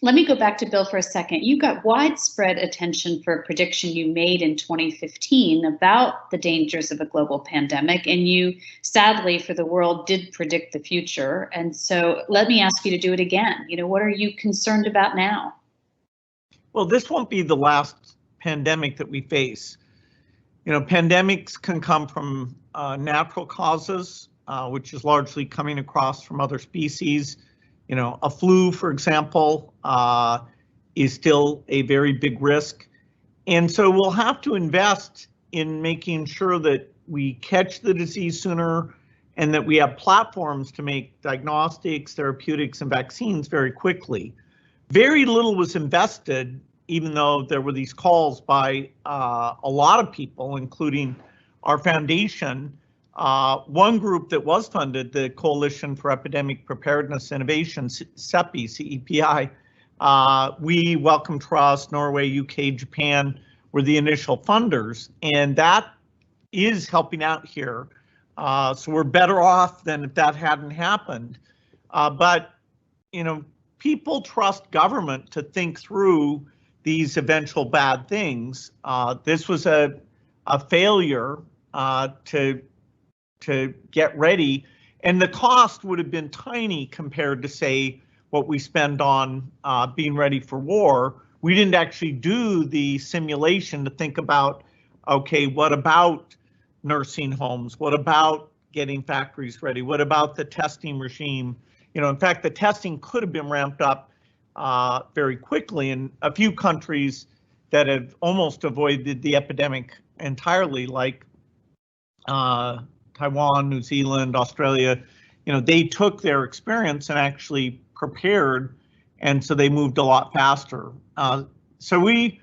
Let me go back to Bill for a second. You got widespread attention for a prediction you made in 2015 about the dangers of a global pandemic, and you, sadly for the world, did predict the future. And so let me ask you to do it again. What are you concerned about now? Well, this won't be the last pandemic that we face. Pandemics can come from natural causes, which is largely coming across from other species. A flu, for example, is still a very big risk. And so we'll have to invest in making sure that we catch the disease sooner and that we have platforms to make diagnostics, therapeutics, and vaccines very quickly. Very little was invested, even though there were these calls by a lot of people, including our foundation. One group that was funded, the Coalition for Epidemic Preparedness Innovation, CEPI, we, Wellcome Trust, Norway, UK, Japan were the initial funders, and that is helping out here. So we're better off than if that hadn't happened. But people trust government to think through these eventual bad things. This was a failure to get ready, and the cost would have been tiny compared to, say, what we spend on being ready for war. We didn't actually do the simulation to think about, okay, what about nursing homes? What about getting factories ready? What about the testing regime? In fact, the testing could have been ramped up very quickly in a few countries that have almost avoided the epidemic entirely, like Taiwan, New Zealand, Australia. They took their experience and actually prepared, and so they moved a lot faster. So we,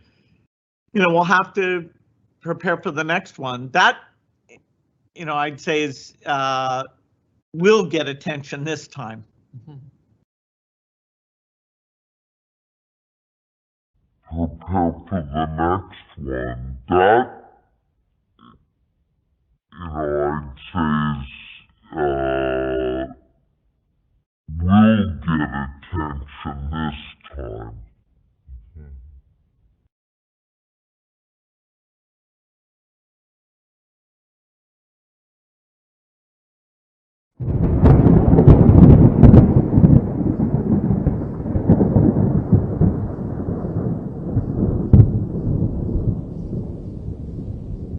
we'll have to prepare for the next one. That, I'd say is will get attention this time. Prepare for the next one. That, I'd say is